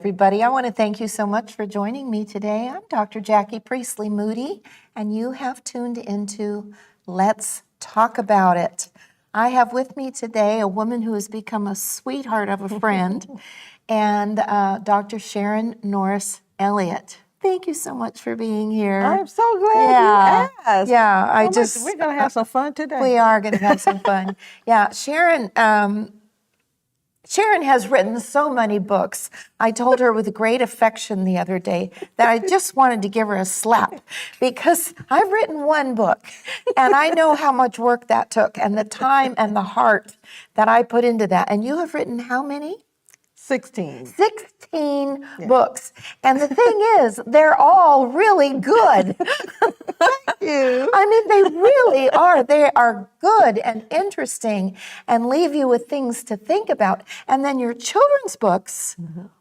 Everybody, I want to thank you so much for joining me today. I'm Dr. Jackie Priestley Moody, and you have tuned into Let's Talk About It. I have with me today a woman who has become a sweetheart of a friend, and Dr. Sharon Norris Elliott. Thank you so much for being here. I'm so glad you asked. Yeah, We're going to have some fun today. We are going to have some fun. Yeah, Sharon has written so many books. I told her with great affection the other day that I just wanted to give her a slap because I've written one book and I know how much work that took and the time and the heart that I put into that. And you have written how many? 16. 16 books. And the thing is, they're all really good. Thank you. I mean, they really are. They are good and interesting and leave you with things to think about. And then your children's books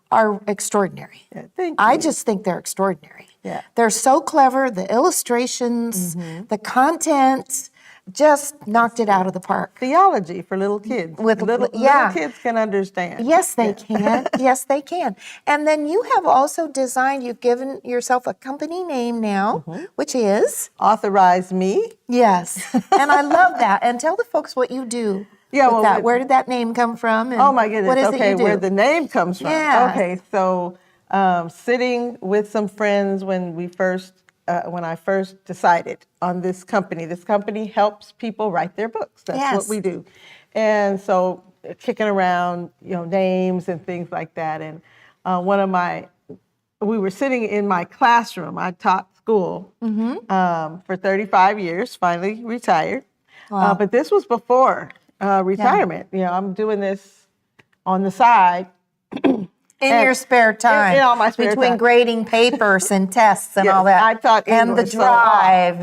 are extraordinary. Yeah, thank you. I just think they're extraordinary. Yeah. They're so clever. The illustrations, the content, just knocked it out of the park. Theology for little kids. Little kids can understand. Yes, they can. Yes, they can. And then you have also designed, you've given yourself a company name now, which is? Authorize Me. Yes. And I love that. And tell the folks what you do with that. Where did that name come from? And oh, my goodness. What is okay, it you do? Where the name comes from. Yeah. Okay, so sitting with some friends when I first decided on this company. This company helps people write their books. That's what we do. And so kicking around, names and things like that. And we were sitting in my classroom. I taught school for 35 years, finally retired. Wow. But this was before retirement. Yeah. I'm doing this on the side. In your spare time. In all my spare between time. grading papers and tests and all that. I taught and the English, drive.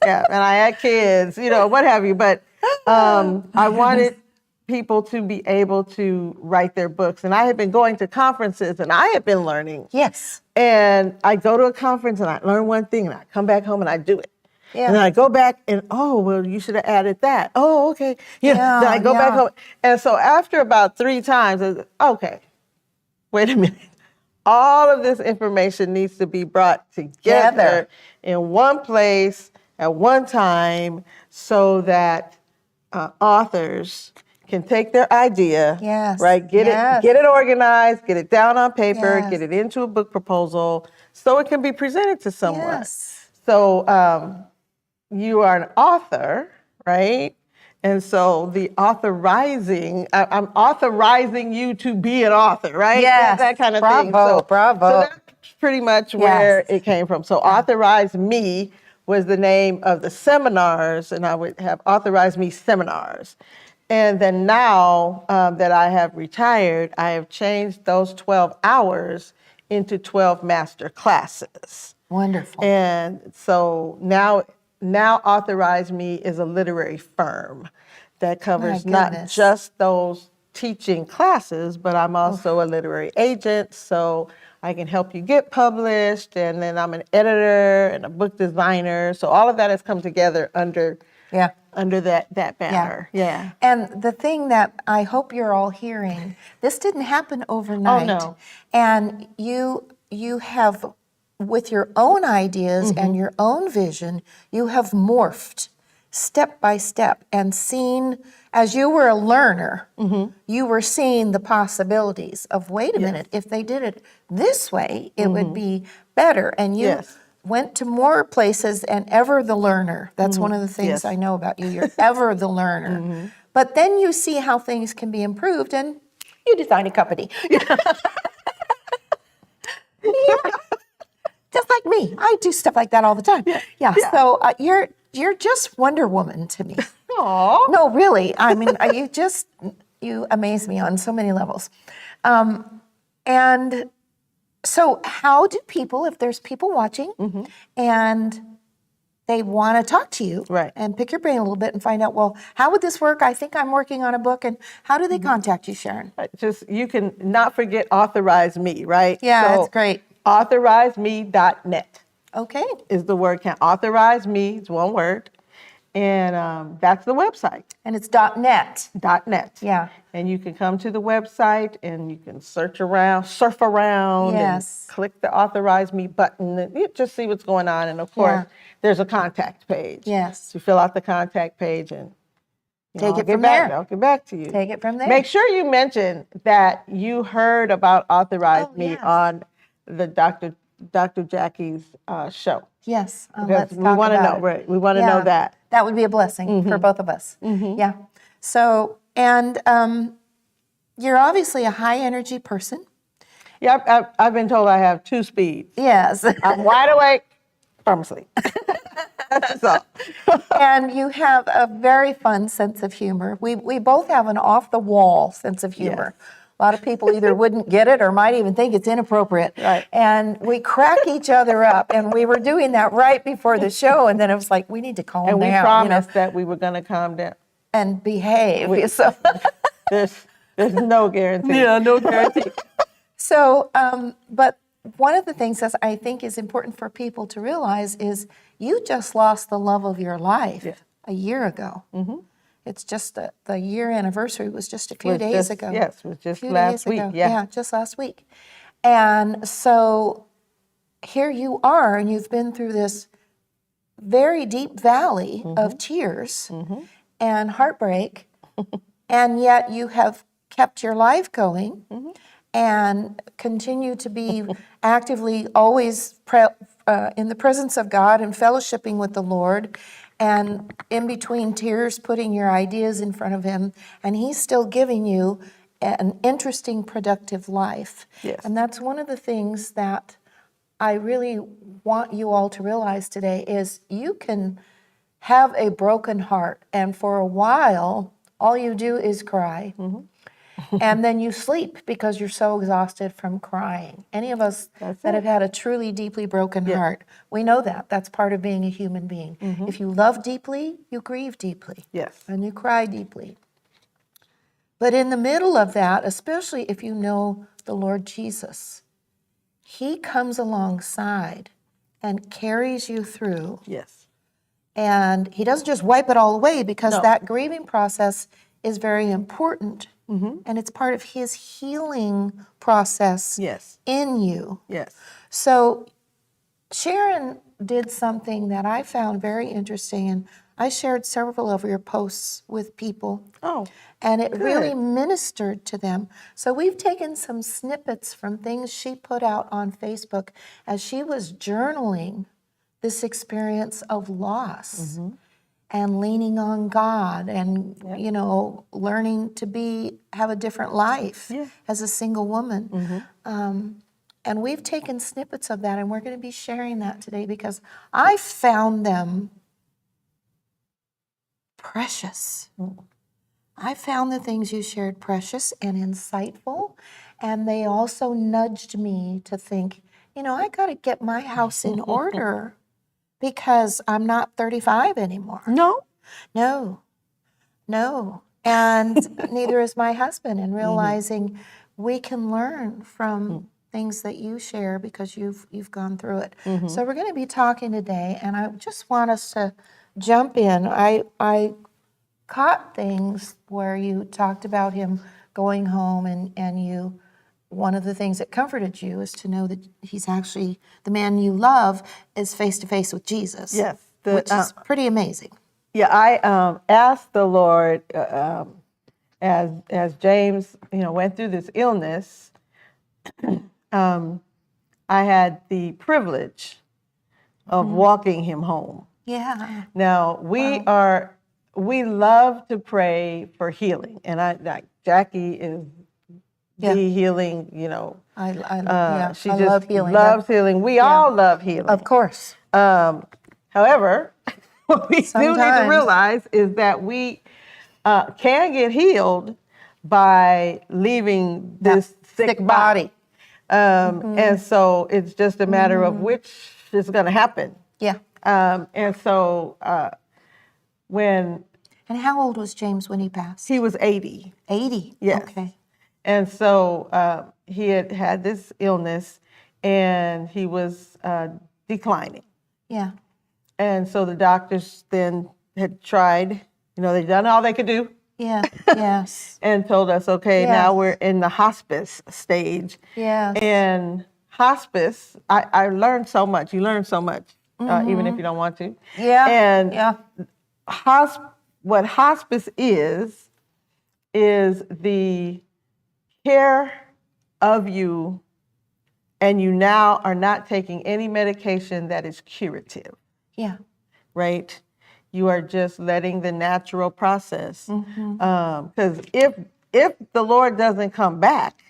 Yeah, and I had kids, what have you. But I wanted people to be able to write their books. And I had been going to conferences and I had been learning. Yes. And I go to a conference and I learn one thing and I come back home and I do it. Yeah. And then I go back and, you should have added that. Oh, okay. Then I go back home. And so after about 3 times, I was, okay. Wait a minute. All of this information needs to be brought together in one place at one time so that authors can take their idea, right? Get it organized, get it down on paper, get it into a book proposal so it can be presented to someone. Yes. So you are an author, right? And so the authorizing, I'm authorizing you to be an author, right? Yes. That kind of thing. Bravo. So that's pretty much where it came from. So Authorize Me was the name of the seminars, and I would have Authorize Me seminars. And then now that I have retired, I have changed those 12 hours into 12 master classes. Wonderful. And so now Authorize Me is a literary firm that covers not just those teaching classes, but I'm also a literary agent, so I can help you get published, and then I'm an editor and a book designer. So all of that has come together under that banner. Yeah. And the thing that I hope you're all hearing, this didn't happen overnight. Oh, no. And you have, with your own ideas and your own vision, you have morphed step by step and seen, as you were a learner, you were seeing the possibilities of, wait a minute, if they did it this way, it would be better. And you went to more places and ever the learner. That's one of the things I know about you. You're ever the learner. But then you see how things can be improved and you design a company. Just like me. I do stuff like that all the time. Yeah. So you're just Wonder Woman to me. Aww. No, really. I mean, you amaze me on so many levels. And so how do people, if there's people watching and they want to talk to you and pick your brain a little bit and find out, well, how would this work? I think I'm working on a book. And how do they contact you, Sharon? You can not forget Authorize Me, right? Yeah, that's great. AuthorizeMe.net. Okay. Is the word count. Authorize Me is one word. And that's the website. And it's .net. .net. Yeah. And you can come to the website and you can surf around, Yes. and click the Authorize Me button, and you just see what's going on. And of course, there's a contact page. Yes. So you fill out the contact page and Take it from there. I'll get back to you. Take it from there. Make sure you mention that you heard about Authorize Me on the Dr. Jackie's show. Yes. Because we want to know, right? We want to know that. That would be a blessing for both of us. Yeah. So, and you're obviously a high energy person. Yeah, I've been told I have 2 speeds. Yes. I'm wide awake, I'm asleep. So. And you have a very fun sense of humor. We both have an off-the-wall sense of humor. Yes. A lot of people either wouldn't get it or might even think it's inappropriate. Right. And we crack each other up. And we were doing that right before the show. And then it was like, we need to calm down. And we promised that we were going to calm down. And behave. So there's no guarantee. Yeah, no guarantee. So, but one of the things that I think is important for people to realize is you just lost the love of your life a year ago. Mm-hmm. It's just the year anniversary was just a few days ago. Yes, it was just last week. Yeah, just last week. And so here you are, and you've been through this very deep valley of tears and heartbreak, and yet you have kept your life going and continue to be actively always in the presence of God and fellowshipping with the Lord, and in between tears putting your ideas in front of Him, and He's still giving you an interesting, productive life. Yes. And that's one of the things that I really want you all to realize today is you can have a broken heart, and for a while, all you do is cry. And then you sleep because you're so exhausted from crying. Any of us that have had a truly deeply broken heart, we know that. That's part of being a human being. If you love deeply, you grieve deeply. Yes. And you cry deeply. But in the middle of that, especially if you know the Lord Jesus, He comes alongside and carries you through. Yes. And He doesn't just wipe it all away, because that grieving process is very important. And it's part of His healing process in you. Yes. So Sharon did something that I found very interesting, and I shared several of your posts with people. Oh, and it really ministered to them. So we've taken some snippets from things she put out on Facebook as she was journaling this experience of loss. And leaning on God, and you know, learning to have a different life as a single woman. And we've taken snippets of that, and we're going to be sharing that today because I found them precious. I found the things you shared precious and insightful, and they also nudged me to think, you know, I got to get my house in order. Because I'm not 35 anymore. No. And neither is my husband. And realizing we can learn from things that you share because you've gone through it. So we're going to be talking today, and I just want us to jump in. I caught things where you talked about him going home, and you. One of the things that comforted you is to know that he's actually, the man you love is face to face with Jesus. Yes. Which is pretty amazing. Yeah, I asked the Lord, as James, went through this illness, I had the privilege of walking him home. Yeah. Now, we love to pray for healing, and Jackie is the healing, I she I just love healing. loves healing. We all love healing. Of course. However, what we do need to realize is that we can get healed by leaving this sick body. And so it's just a matter of which is going to happen. Yeah. And so when... And how old was James when he passed? He was 80. 80? Yes. Okay. And so he had this illness, and he was declining. Yeah. And so the doctors then had tried, they'd done all they could do. Yeah. Yes. And told us, okay, Yes. now we're in the hospice stage. Yes. And hospice, I learned so much. You learn so much, even if you don't want to. Yeah. And yeah. What hospice is the care of you, and you now are not taking any medication that is curative. Yeah. Right? You are just letting the natural process. Because if the Lord doesn't come back,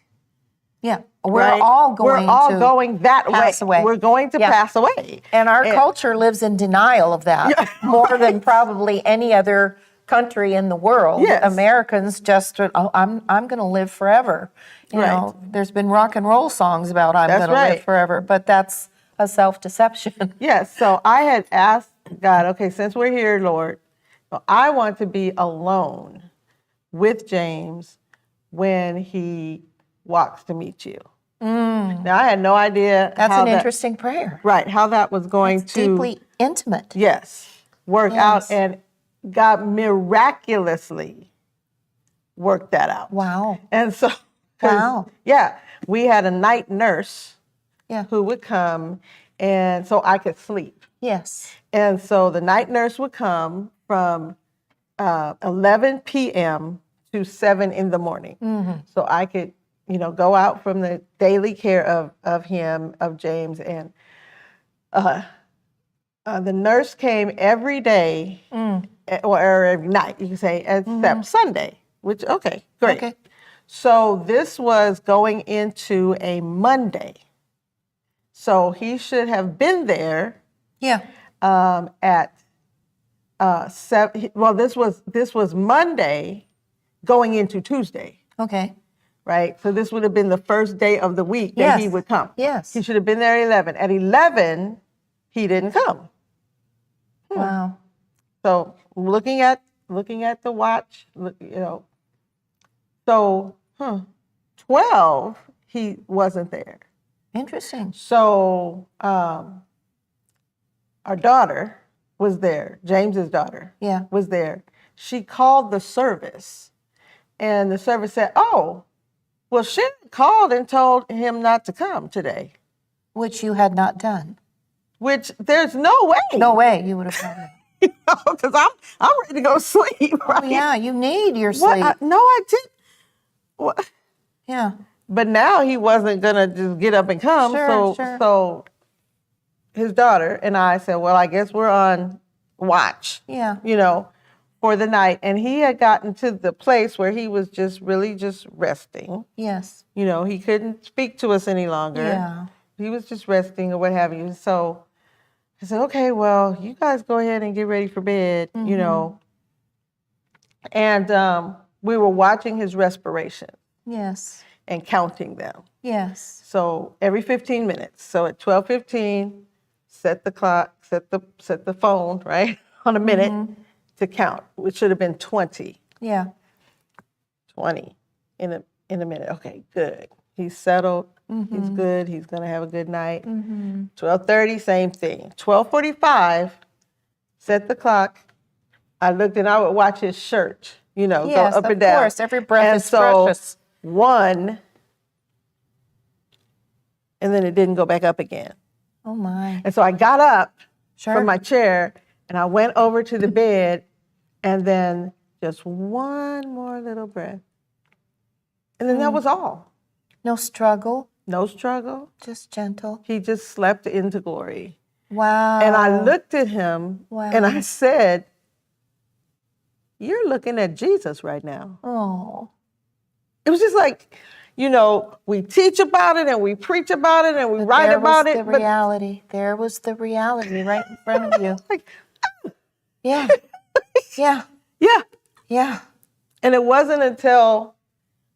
Yeah. We're right, all going that pass away. We're going to pass away. And our culture lives in denial of that more than probably any other country in the world. Yes. Americans just, I'm going to live forever. You know, there's been rock and roll songs about I'm going to live forever, but that's a self-deception. Yes. So I had asked God, okay, since we're here, Lord, I want to be alone with James when he walks to meet you. Now, I had no idea. That's an interesting prayer. Right, how that was going to deeply intimate. Yes, work out, and God miraculously worked that out. Wow. And so, we had a night nurse who would come, and so I could sleep. Yes. And so the night nurse would come from 11 p.m. to 7 in the morning. So I could, go out from the daily care of him, of James. And the nurse came every day, or every night, you can say, except Sunday, which, okay, great. Okay. So this was going into a Monday. So he should have been there. Yeah. At 7. Well, this was Monday, going into Tuesday. Okay. Right. So this would have been the first day of the week that he would come. Yes. He should have been there at 11. At 11, he didn't come. Wow. So looking at the watch, So 12, he wasn't there. Interesting. So our daughter was there, James's daughter was there. She called the service, and the service said, oh, well, Sharon called and told him not to come today. Which you had not done. Which there's no way. No way you would have done it. Because I'm ready to go sleep, right? Oh, yeah, you need your sleep. No, I didn't. What? Yeah. But now he wasn't going to just get up and come. Sure. So his daughter and I said, well, I guess we're on watch, for the night. And he had gotten to the place where he was just really just resting. Yes. He couldn't speak to us any longer. Yeah. He was just resting or what have you. So I said, okay, well, you guys go ahead and get ready for bed, And we were watching his respiration. Yes. And counting them. Yes. So every 15 minutes. So at 12:15, set the clock, set the phone, right, on a minute to count, which should have been 20. Yeah. 20 in a minute. Okay, good. He's settled. He's good. He's going to have a good night. 12:30, same thing. 12:45, set the clock. I looked and I would watch his shirt, go up and down. Of course, every breath is precious. 1, and then it didn't go back up again. Oh, my. And so I got up from my chair, and I went over to the bed, and then just one more little breath. And then that was all. No struggle? No struggle. Just gentle? He just slept into glory. Wow. And I looked at him, and I said, you're looking at Jesus right now. Oh. It was just like, we teach about it and we preach about it and we write about it. There was the reality right in front of you. Yeah. And it wasn't until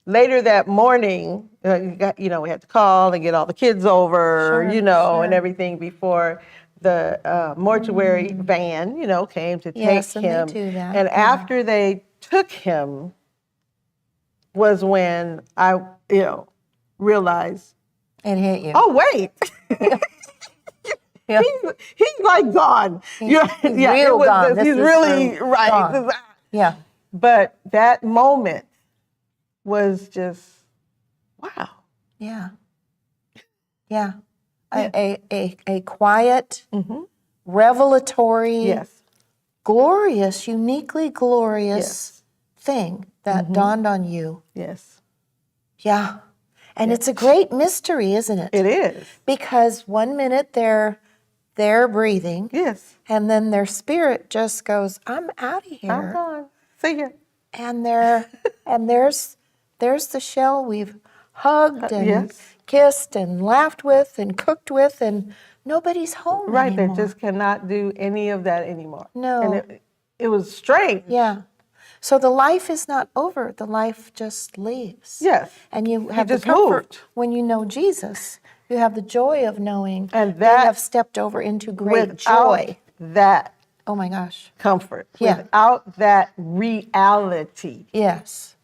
later that morning, we had to call and get all the kids over, and everything before the mortuary van, came to take him. They do that. And after they took him was when I, realized. It hit you. Oh, wait. Yeah. He's like gone. He's real gone. He's really right. Gone. Yeah. But that moment was just, wow. Yeah. Yeah. A quiet, revelatory, Yes. glorious, uniquely glorious Yes. thing that dawned on you. Yes. Yeah. And it's a great mystery, isn't it? It is. Because 1 minute they're breathing. Yes. And then their spirit just goes, I'm out of here. I'm gone. See ya. And there's the shell we've hugged and Yes. kissed and laughed with and cooked with, and nobody's home Right. anymore. They just cannot do any of that anymore. No. And it was strange. Yeah. So the life is not over. The life just leaves. Yes. And you have the just comfort moved. when you know Jesus. You have the joy of knowing And they that- have stepped over into great Without joy. that Oh my gosh. comfort, Yeah. without that reality, Yes.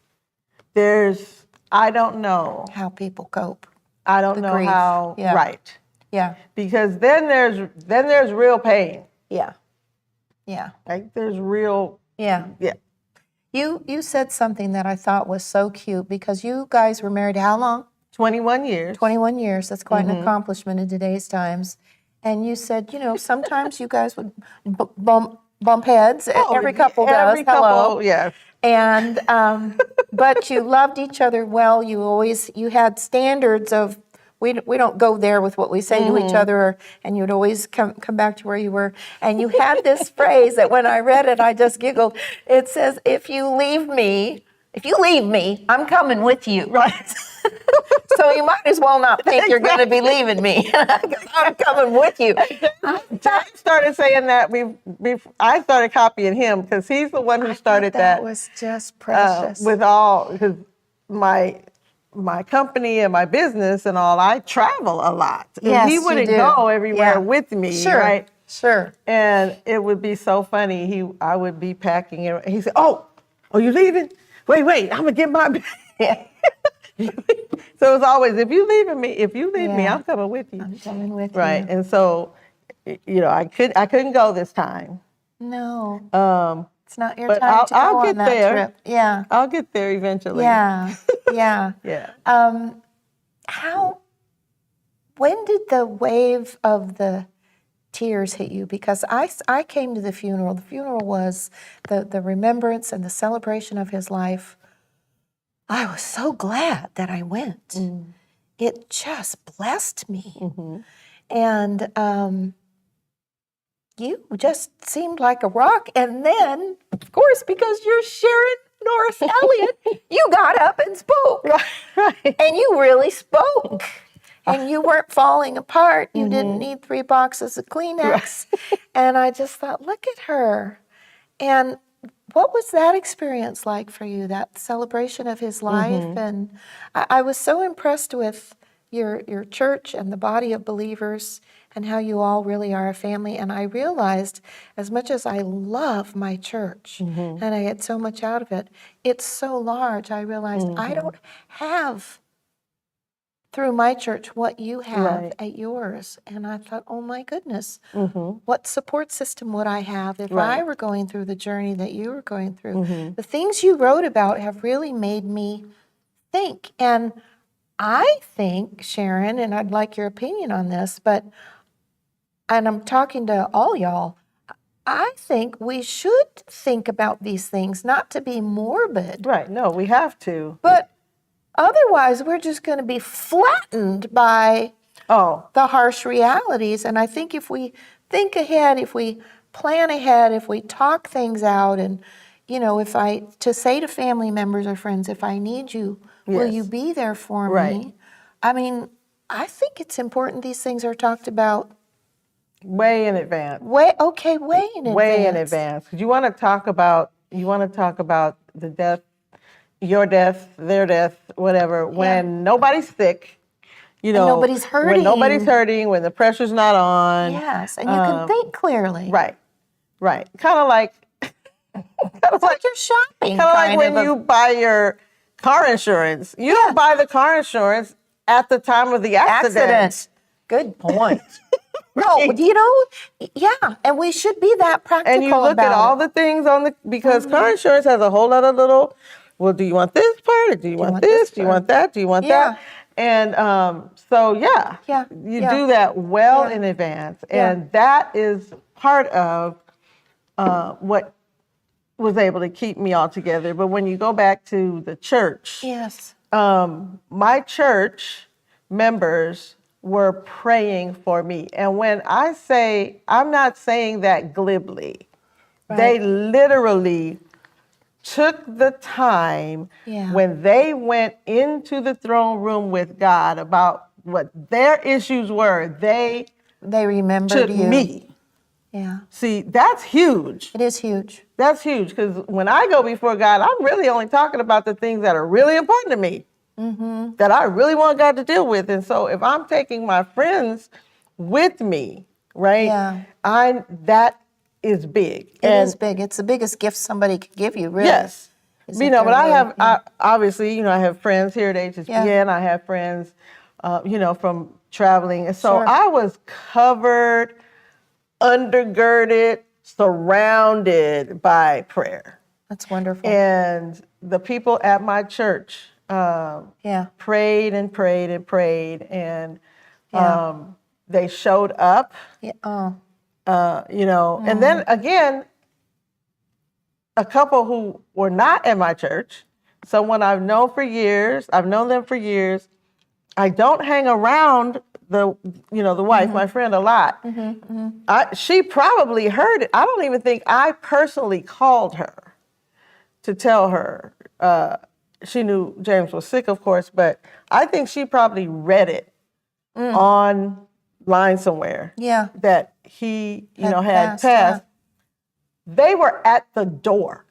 I don't know. How people cope. I don't know grief. how, Yeah. right. Yeah. Because then there's real pain. Yeah. Yeah. Like there's real, Yeah. yeah. You said something that I thought was so cute because you guys were married how long? 21 years. 21 years. That's quite an accomplishment in today's times. And you said, sometimes you guys would bump heads. Every couple does. Every couple, Hello. yes. And but you loved each other well. You had standards of we don't go there with what we say to each other, and you'd always come back to where you were. And you had this phrase that when I read it, I just giggled. It says, if you leave me, I'm coming with you. Right. So you might as well not think you're going to be leaving me, because I'm coming with you. James started saying that. I started copying him because he's the one who started that. That was just precious. Because my company and my business and all, I travel a lot. And Yes, he you wouldn't do. go everywhere Yeah. with me, Sure. right? Sure. And it would be so funny. I would be packing and he said, "Oh, you leaving? Wait, I'm gonna get my bag." So it's always, if you leave me, Yeah. I'm coming with you. I'm coming with Right. you. And so, I couldn't go this time. No, it's not your But time to go I'll on get that there. trip. Yeah. I'll get there eventually. Yeah. Yeah. Yeah. When did the wave of the tears hit you? Because I came to the funeral. The funeral was the remembrance and the celebration of his life. I was so glad that I went. It just blessed me. And you just seemed like a rock. And then, of course, because you're Sharon Norris Elliott, you got up and spoke. Right. And you really spoke. And you weren't falling apart. You didn't need 3 boxes of Kleenex. And I just thought, look at her. And what was that experience like for you, that celebration of his life? And I was so impressed with your church and the body of believers and how you all really are a family. And I realized, as much as I love my church and I get so much out of it, it's so large. I realized I don't have through my church what you have at yours. And I thought, oh my goodness, what support system would I have if I were going through the journey that you were going through? The things you wrote about have really made me think. And I think, Sharon, and I'd like your opinion on this, and I'm talking to all y'all, I think we should think about these things, not to be morbid. Right. No, we have to. But otherwise, we're just going to be flattened by the harsh realities. And I think if we think ahead, if we plan ahead, if we talk things out, and, to say to family members or friends, if I need you, will you be there for me? I mean, I think it's important these things are talked about way in advance. Way in advance. Way in advance. Because you want to talk about the death, your death, their death, whatever, when nobody's sick, and nobody's hurting. When nobody's hurting, when the pressure's not on. Yes, and you can think clearly. Right. Kind of like you're shopping. Kind of like when you buy your car insurance. You don't buy the car insurance at the time of the accident. Good point. No, yeah, and we should be that practical. And you look at all the things because car insurance has a whole lot of little, well, do you want this part? Or do you want this? Do you want that? Do you want that? And you do that well in advance. And that is part of what was able to keep me all together. But when you go back to the church, my church members were praying for me. And when I say, I'm not saying that glibly, they literally took the time when they went into the throne room with God about what their issues were. They remembered took me. Yeah. See, that's huge. It is huge. That's huge, because when I go before God, I'm really only talking about the things that are really important to me, that I really want God to deal with. And so if I'm taking my friends with me, right, that is big. It is big. It's the biggest gift somebody could give you, really. Yes. But I obviously, I have friends here at HSBN. I have friends, from traveling. And so I was covered, undergirded, surrounded by prayer. That's wonderful. And the people at my church prayed and prayed and prayed, and they showed up. And then again, a couple who were not at my church, someone I've known them for years. I don't hang around the wife, my friend, a lot. She probably heard it. I don't even think I personally called her to tell her. She knew James was sick, of course, but I think she probably read it online somewhere. That he, had passed. They were at the door.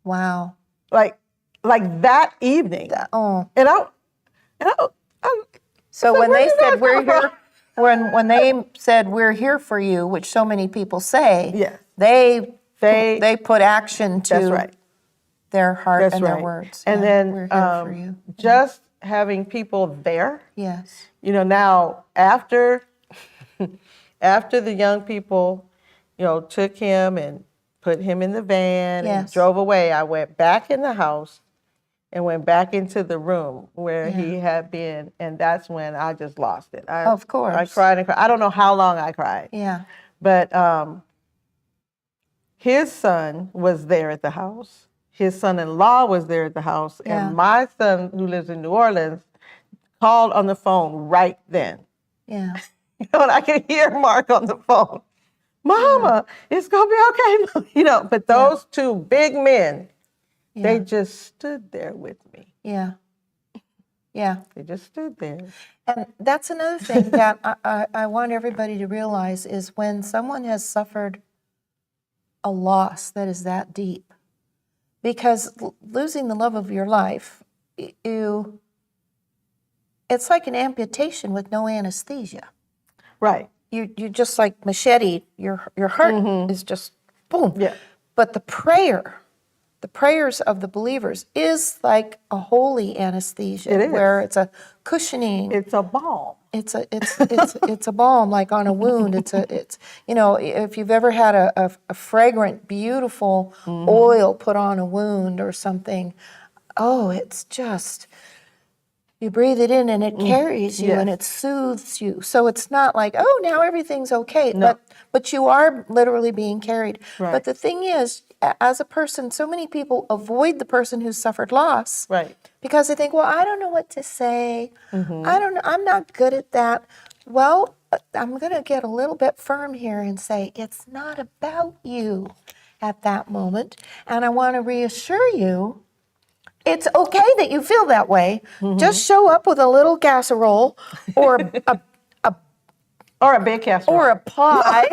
Wow. Like that evening. So when they said we're here, when they said we're here for you, which so many people say, they put action to their heart and their words. And then we're here for you. Just having people there. Yes. Now after the young people, took him and put him in the van and drove away, I went back in the house and went back into the room where he had been, and that's when I just lost it. Of course. I cried and cried. I don't know how long I cried. Yeah. But his son was there at the house. His son-in-law was there at the house, and my son, who lives in New Orleans, called on the phone right then. Yeah. And I could hear Mark on the phone. Mama, it's going to be okay. But those two big men, they just stood there with me. Yeah. Yeah. They just stood there. And that's another thing that I want everybody to realize is when someone has suffered a loss that is that deep, because losing the love of your life, it's like an amputation with no anesthesia. Right. You just like machete, your heart is just boom. Yeah. But the prayers of the believers is like a holy anesthesia. It is. Where it's a cushioning. It's a balm. It's a balm like on a wound. It's if you've ever had a fragrant, beautiful oil put on a wound or something, it's just, you breathe it in and it carries you and it soothes you. So it's not like, now everything's okay. No. But you are literally being carried. Right. But the thing is, as a person, so many people avoid the person who's suffered loss. Right. Because they think, well, I don't know what to say. I don't know. I'm not good at that. Well, I'm going to get a little bit firm here and say, it's not about you at that moment. And I want to reassure you, it's okay that you feel that way. Just show up with a little casserole or or a big casserole. Or a pie.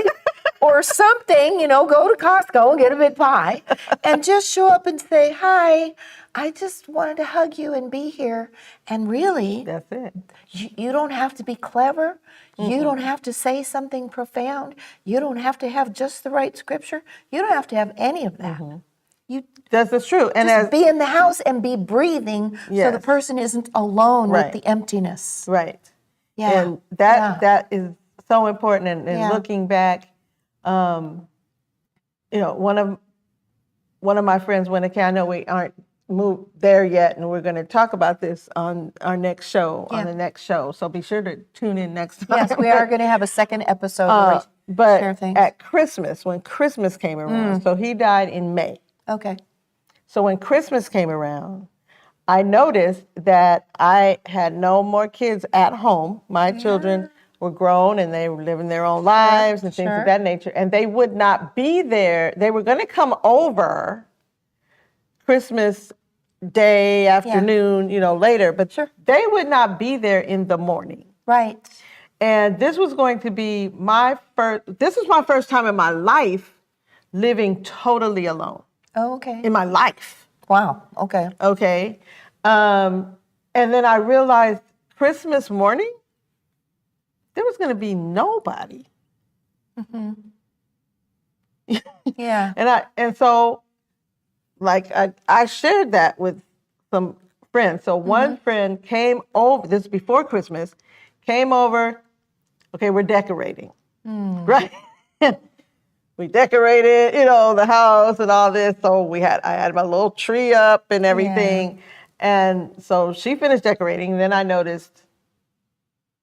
Or something, go to Costco and get a big pie and just show up and say, hi, I just wanted to hug you and be here. And really, that's it. You don't have to be clever. You don't have to say something profound. You don't have to have just the right scripture. You don't have to have any of that. That's true. And just be in the house and be breathing so the person isn't alone with the emptiness. Right. Yeah. And that is so important. And Yeah. looking back, one of my friends went, okay, I know we aren't moved there yet, and we're going to talk about this on our next show, Yeah. on the next show. So be sure to tune in next time. Yes, we are going to have a second episode where we share But things. at Christmas, when Christmas came around, so he died in May. Okay. So when Christmas came around, I noticed that I had no more kids at home. My children were grown and they were living their own lives and things of that nature. And they would not be there. They were going to come over Christmas Day afternoon, later, but they would not be there in the morning. Right. And this was going to be my first time in my life living totally alone. Oh, okay. In my life. Wow. Okay. Okay. And then I realized Christmas morning, there was going to be nobody. Mm-hmm. Yeah. And so, like, I shared that with some friends. So one friend came over, this is before Christmas, came over, okay, we're decorating, right? We decorated, the house and all this. So I had my little tree up and everything. Yeah. And so she finished decorating. And then I noticed,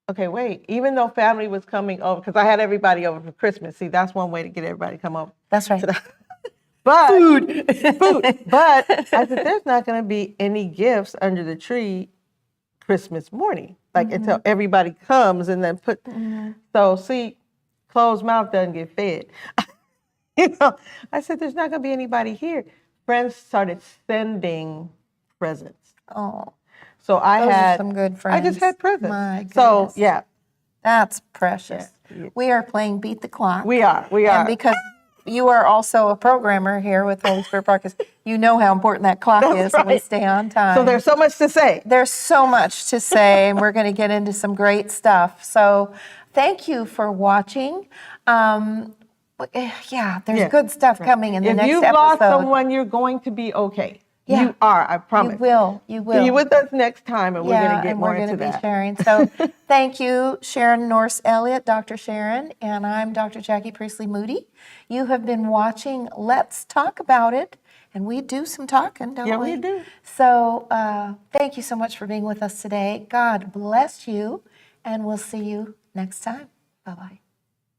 okay, wait, even though family was coming over, because I had everybody over for Christmas. See, that's one way to get everybody to come over. That's right. But food. But I said, there's not going to be any gifts under the tree Christmas morning, like until everybody comes and then put. So see, closed mouth doesn't get fed. I said, there's not going to be anybody here. Friends started sending presents. Oh, so I had some good friends. I just had presents. My goodness. So yeah, that's precious. Yeah. We are playing Beat the Clock. We are. And because you are also a programmer here with Holy Spirit Podcast, you know how important that clock is, and we stay on time. So there's so much to say. There's so much to say, and we're going to get into some great stuff. So thank you for watching. There's good stuff coming in the next episode. If you've lost someone, you're going to be okay. Yeah. You are, I promise. You will. Be with us next time, and we're going to get more into that. We're going to be sharing. So thank you, Sharon Norris Elliott, Dr. Sharon, and I'm Dr. Jackie Priestley Moody. You have been watching Let's Talk About It, and we do some talking, don't we? Yeah, we do. So thank you so much for being with us today. God bless you, and we'll see you next time. Bye-bye.